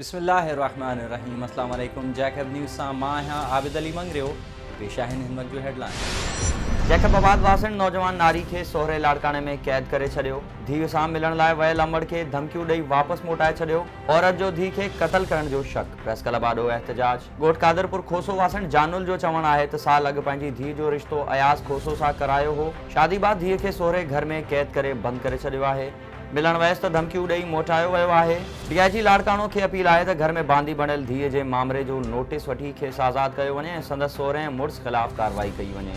बिस्मिल्लाहिर्रहमानिर्रहीम। अस्सलाम वालेकुम। जैकब न्यूज़ सां मां आहियां आबिद अली मंगरियो। पेश आहिनि हिन वक़्त जूं हेडलाइन। जैकबाबाद वासिन नौजवान नारी खे सोहरे लाड़काने में कैद करे छॾियो। धीउ सां मिलण लाइ वियल अमड़ खे धमकियूं ॾेई वापसि मोटाए छॾियो। औरत जो धीउ खे क़त्ल करण जो शक। प्रेस क्लब आॾो एहतजाज। ॻोठ कादरपुर खोसो वासिन जानुल जो चवणु आहे त साल अॻु पंहिंजी धीउ जो रिश्तो अयाज़ खोसो सां करायो हो। शादी बाद धीउ खे सोहरे घर में कैद करे बंदि करे छॾियो आहे। मिलण वयसि त धमकियूं ॾेई मोटायो वियो आहे। डीआईजी लाड़काणो खे अपील आहे त घर में बांदी बणियल धीउ जे मामले जो नोटिस वठी खेसि आज़ादु कयो वञे ऐं संदसि सोहरे ऐं मुड़ुस ख़िलाफ़ कार्रवाई कई वञे।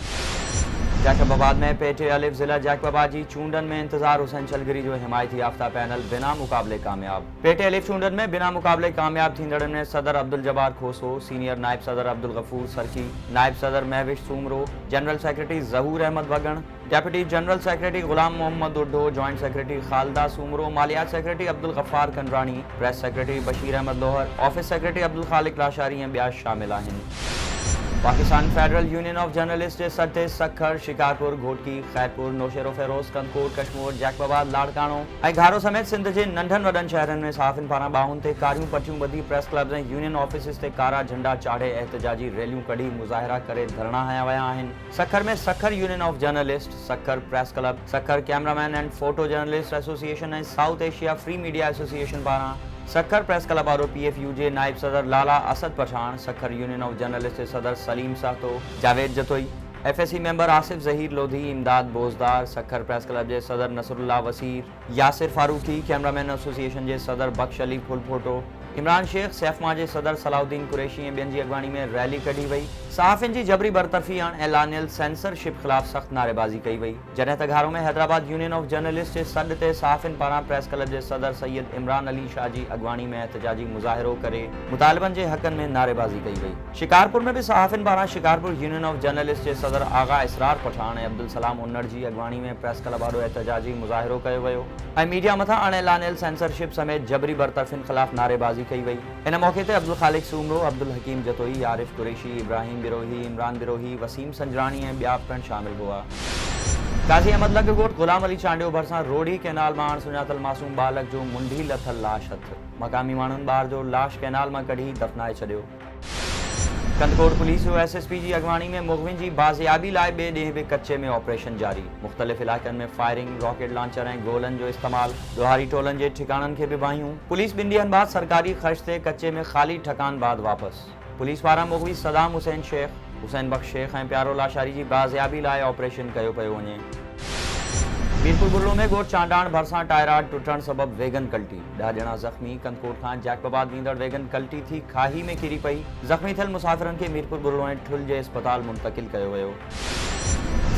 जैकबाबाद में पेटे अलिफ ज़िला जैकबाबाद जी चूंडनि में इंतज़ार हुसैन चलगिरी जो हिमायती याफ़्ता पैनल बिना मुक़ाबले कामयाब। पेटे अलिफ चूंडनि में बिना मुक़ाबले कामयाब थींदड़नि में सदर अब्दुल जब्बार खोसो, सीनियर नायब सदर अब्दुल गफूर सरकी, नायब सदर Mahvish Soomro, general secretary Zahoor Ahmed Wagan, deputy general secretary Ghulam Muhammad Uddo, joint secretary Khalida Soomro, मालियात secretary Abdul Ghaffar Kandrani, press secretary Bashir Ahmed Lohar, office secretary Abdul खालिक लाशारी ऐं ॿिया शामिल आहिनि। Pakistan federal union of journalist जे सटे सखर, शिकारपुर, घोटकी, खैरपुर, नौशेरो फेरोज़, कनकोट, कश्मीर, जैकबाबाद, लाड़काणो ऐं घारो समेत सिंध जे नंढनि वॾनि शहरनि में सहाफ़ियुनि पारां ॿाहुनि ते कारियूं पटियूं ॿधी प्रेस क्लब्स ऐं यूनियन ऑफिसिस ते कारा झंडा चाढ़े एहतजाजी रैलियूं कढी मुज़ाहिरा करे धरना हया विया आहिनि। सखर में Sukkur union of journalist, Sukkur press club, Sukkur cameraman and photo journalist association ऐं south Asia free media association पारां सखर प्रेस क्लब वारो PFU जे नायब सदर Lala Asad Pathan, Sukkur union of journalist जे सदर Saleem Sahto, Javed Jatoi, FSC member Asif Zaheer Lodhi, Imdad Bozdar, Sukkur press club जे सदर नसरुल्लाह वसीर, यासिर फारूकी, कैमरामैन एसोसिएशन जे सदर बख्श अली फुलफोटो, इमरान शेख, सैफमा जे सदर सलाउद्दीन कुरैशी ऐं ॿियनि जी अॻवानी में रैली कढी वई। सहाफ़ियुनि जी जबरी बरतरफ़ी आणु ऐलानियल सेंसरशिप ख़िलाफ़ सख़्त नारेबाज़ी कई वई। जॾहिं त घारो में हैदराबाद यूनियन ऑफ जर्नलिस्ट जे सॾ ते सहाफ़ियुनि पारां प्रेस क्लब जे सदर सैयद इमरान अली शाह जी अॻवानी में एहतजाजी मुज़ाहिरो करे मुतालिबनि जे हक़नि में नारेबाज़ी कई वई। शिकारपुर में बि सहाफ़ियुनि पारां शिकारपुर यूनियन ऑफ जर्नलिस्ट जे सदर आगा इसरार पठान ऐं अब्दुल सलाम उन्नड़ जी अॻवानी में प्रेस क्लब वारो एहतजाजी मुज़ाहिरो कयो वियो ऐं मीडिया मथां अणएलानियल सेंसरशिप समेत जबरी बरतरफ़ियुनि ख़िलाफ़ नारेबाज़ी कई वई। इन मौक़े ते अब्दुल खालिक सूमरो, अब्दुल हकीम जतोई, आरिफ कुरैशी, इब्राहिम बिरोही, इमरान बिरोही, वसीम संजरानी ऐं ॿिया पिणु शामिल हुआ। काज़ी अहमद लग ॻोठ गुलाम अली चांडियो भरिसां रोड़ी कैनाल मां अणसुञातल मासूम बालक जो मुंडी लथल लाश हथ। मक़ामी माण्हुनि ॿार जो लाश कैनाल मां कढी दफ़नाए छॾियो। कंदकोट पुलिस जो SSP जी अॻवानी में मुग़विन जी बाज़ियाबी लाइ ॿिए ॾींहुं बि कच्चे में ऑपरेशन जारी। मुख़्तलिफ़ इलाइक़नि में फायरिंग, रॉकेट लॉन्चर ऐं गोलनि जो इस्तेमालु, ॾोहारी टोलनि जे ठिकाणनि खे बि बाहियूं। पुलिस ॿिनि ॾींहंनि बाद सरकारी ख़र्च ते कच्चे में ख़ाली ठकान बाद वापसि। पुलिस पारां मुग़वी सदाम हुसैन शेख, हुसैन बख्श शेख ऐं प्यारो लाशारी जी बाज़ियाबी लाइ ऑपरेशन कयो पियो वञे। मीरपुर बुर्लो में ॻोठ चांडाण भरिसां टायराड टुटण सबबि वैगन कल्टी। 10 ॼणा ज़ख़्मी। कंदकोट खां जैकबाबाद वेंदड़ वैगन कल्टी थी खाही में किरी पई। ज़ख़्मी थियल मुसाफ़िरनि खे मीरपुर बुर्लो ऐं ठुल जे अस्पताल मुंतक़िल कयो वियो।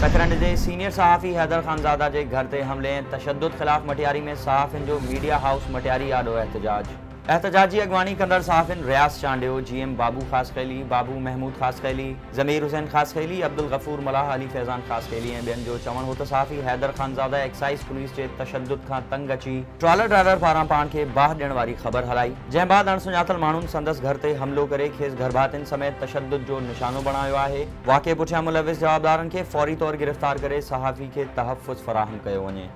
सकरंड जे सीनियर सहाफ़ी हैदर ख़ानज़ादा जे घर ते हमले ऐं तशद्दुद ख़िलाफ़ मटियारी में सहाफ़ियुनि जो मीडिया हाउस मटियारी आॾो एहतजाज। एहतजाजी अॻवानी कंदड़ सहाफ़ियुनि रियाज़ चांडियो, GM बाबू ख़ासख़ैली, बाबू महमूद ख़ासख़ैली, ज़मीर हुसैन ख़ासख़ैली, अब्दुल गफूर मलाह, अली फैज़ान ख़ासख़ैली ऐं ॿियनि जो चवणु हो त सहाफ़ी हैदर ख़ानज़ादा एक्साइज़ पुलिस जे तशद्दुद खां तंग अची ट्रॉलर ड्राइवर पारां पाण खे बाह ॾियण वारी ख़बर हलाई, जंहिं बाद अणसुञातल माण्हुनि संदसि घर ते हमिलो करे खेसि घरभातियुनि समेत तशद्दुद जो निशानो बणायो आहे। वाक़िए पुठियां मुलविस जवाबदारनि खे फौरी तौर गिरफ़्तार करे सहाफ़ी खे तहफ़्फ़ुज़ फ़राहम कयो वञे।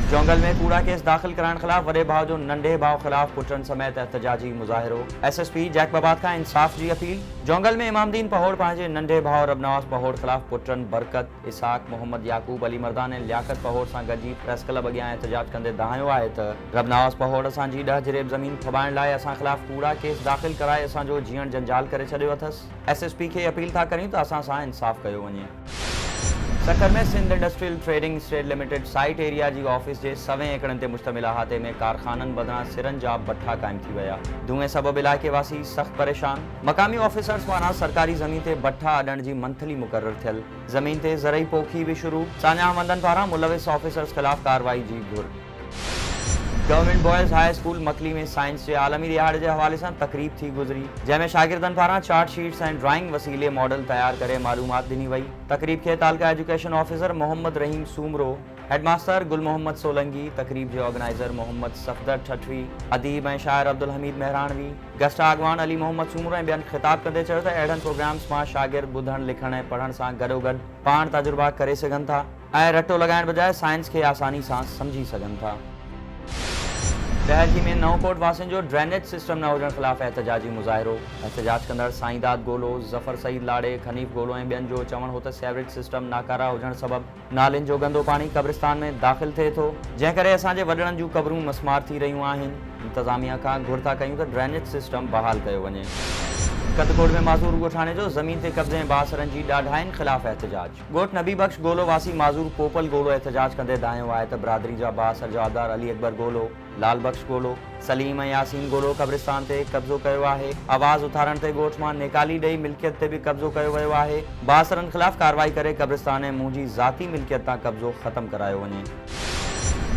जोंगल में कूड़ा केस दाख़िल कराइण ख़िलाफ़ वॾे भाउ जो नंढे भाउ ख़िलाफ़ पुटनि समेत एहतजाजी मुज़ाहिरो। SSP जैकबाबाद खां इंसाफ़ जी अपील। जोंगल में इमामदीन पहोड़ पंहिंजे नंढे भाउ रबनवाज़ पहोड़ ख़िलाफ़ पुटनि बरकत, इसाक़, मोहम्मद याकूब, अली मर्दान ऐं लियाकत पहोड़ सां गॾिजी प्रेस क्लब अॻियां एहतजाज कंदे दहायो आहे त रबनवाज़ पहोड़ असांजी 10 जरेब ज़मीन थबाइण लाइ असां ख़िलाफ़ कूड़ा केस दाख़िल कराए असांजो जीअण जंजाल करे छॾियो अथसि। SSP खे अपील था करियूं त असां सां इंसाफ़ कयो वञे। सखर में Sindh industrial trading estate limited site area जी ऑफिस जे 100 एकड़नि ते मुश्तमिल अहाते में कारखाननि बदिरां सिरनि जा भट्ठा क़ाइमु थी विया। धुएं सबबि इलाइक़े वासी सख़्त परेशान। मक़ामी ऑफिसर्स पारां सरकारी ज़मीन ते भट्ठा अॾण जी मंथली मुक़ररु थियल। ज़मीन ते ज़रई पोखी बि शुरू। सान्याहमंदनि पारां मुलविस ऑफिसर्स ख़िलाफ़ कार्रवाई जी घुर। गवर्नमेंट बॉयज़ हाई स्कूल मकली में साइंस जे आलमी दिहाड़े जे हवाले सां तक़रीब थी गुज़री, जंहिंमें शागिर्दनि पारां चार्ट शीट्स ऐं ड्राइंग वसीले मॉडल तयारु करे मालूमात ॾिनी वई। तक़रीब खे तालका एजुकेशन ऑफिसर मोहम्मद रहीम सूमरो, हेडमास्टर गुल मोहम्मद सोलंगी, तक़रीब जे ऑर्गेनाइज़र मोहम्मद सफ़दर ठठवी, अदीब ऐं शाइर अब्दुल हमीद मेहरानवी, गेस्ट अॻवान अली मोहम्मद सूमरो ऐं ॿियनि ख़िताब कंदे चयो त अहिड़नि प्रोग्राम्स मां शागिर्द ॿुधण लिखण ऐं पढ़ण सां गॾोगॾु पाण तजुर्बा करे सघनि था ऐं रटो लॻाइण बजाए साइंस खे आसानी सां सम्झी सघनि था। दहलकी में नवकोट वासियुनि जो ड्रेनेज सिस्टम न हुजण ख़िलाफ़ एहतजाजी मुज़ाहिरो। एहतजाज कंदड़ साईंदाद गोलो, ज़फ़र सईद लाड़े, खनीफ़ गोलो ऐं ॿियनि जो चवण हो त सेवरेज सिस्टम नाकारा हुजण सबबि नालियुनि जो गंदो पाणी क़ब्रिस्तान में दाख़िल थिए थो, जंहिं करे असांजे वॾड़नि जूं क़बरूं मसमार थी रहियूं आहिनि। इंतज़ामिया खां घुर था कयूं त ड्रेनेज सिस्टम बहाल कयो वञे। कदकोट में माज़ूर ॻोठाणे जो ज़मीन ते कब्ज़े ऐं बासरनि जी ॾाढाइनि ख़िलाफ़ एहतजाज। ॻोठ नबी बख़्श गोलो वासी माज़ूर पोपल गोलो एहतजाज कंदे दाहियो आहे त बिरादरी जा बासर जवाबदार अली अकबर गोलो, लाल बख़्श गोलो, सलीम ऐं यासीन गोलो क़ब्रिस्तान ते कब्ज़ो कयो आहे। आवाज़ उथारण ते ॻोठ मां निकाली ॾेई मिल्कियत ते बि कब्ज़ो कयो वियो आहे। बासरनि ख़िलाफ़ कार्रवाई करे क़ब्रिस्तान ऐं मुंहिंजी ज़ाती मिल्कियत तां कब्ज़ो ख़त्म करायो वञे।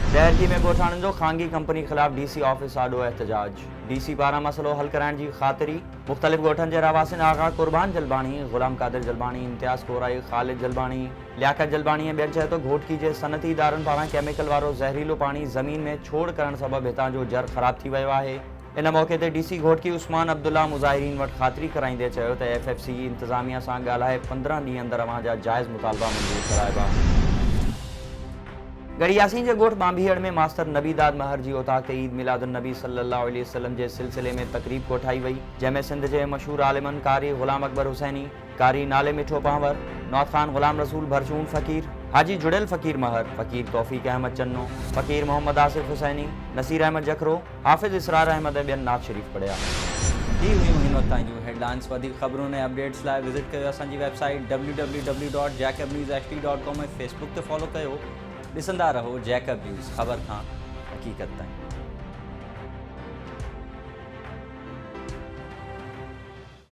दहलकी में ॻोठाणनि जो ख़ानगी कंपनी ख़िलाफ़ DC ऑफिस आॾो एहतजाज। DC पारां मसइलो हल कराइण जी ख़ातिरी मुख़्तलिफ़ ॻोठनि जे रवासिन आगा क़ुर्बान जलबाणी, ग़ुलाम क़ादिर जलबाणी, इम्तियाज़ कोराई, ख़ालिद जलबाणी, लियाकत जलबाणी ऐं ॿियनि चयो त घोटकी जे सनती इदारनि पारां केमिकल वारो ज़हरीलो पाणी ज़मीन में छोड़ करण सबबि हितां जो जर ख़राब थी वियो आहे। इन मौक़े ते DC घोटकी उस्मान अब्दुल्ला मुज़ाहिरीन वटि ख़ातिरी कराईंदे चयो त FFC इंतज़ामिया सां ॻाल्हाए 15 ॾींहं अंदरि अवां जा जाइज़ मुतालबा मंज़ूर कराइबा। गड़ी यासीन जे ॻोठ बांभीहड़ में मास्टर नबी दाद महर जी औताक ते ईद मिलादुन नबी सल्लल्लाहु अलैहि वसल्लम जे सिलसिले में तकरीब कोठाई वई, जंहिंमें सिंध जे मशहूर आलिमन कारी ग़ुलाम अकबर हुसैनी, कारी नाले मिठो पांवर, नौत खान ग़ुलाम रसूल भरचून फ़कीर, हाजी जुड़ेल फ़कीर महर, फ़कीर तौफ़ीक अहमद चन्नो, फ़कीर मोहम्मद आसिफ हुसैनी, नसीर अहमद जखरो, हाफ़िज़ इसरार अहमद ऐं ॿियनि नात शरीफ़ पढ़िया। ही हुयूं हिन वक़्त ताईं जूं हेडलाइंस। वधीक ख़बरुनि ऐं अपडेट्स लाइ विज़िट कयो असांजी वेबसाइट www.jacobnewsht.com ऐं फेसबुक ते फॉलो कयो। ॾिसंदा रहो जैकब न्यूज़, ख़बर खां हक़ीक़त ताईं।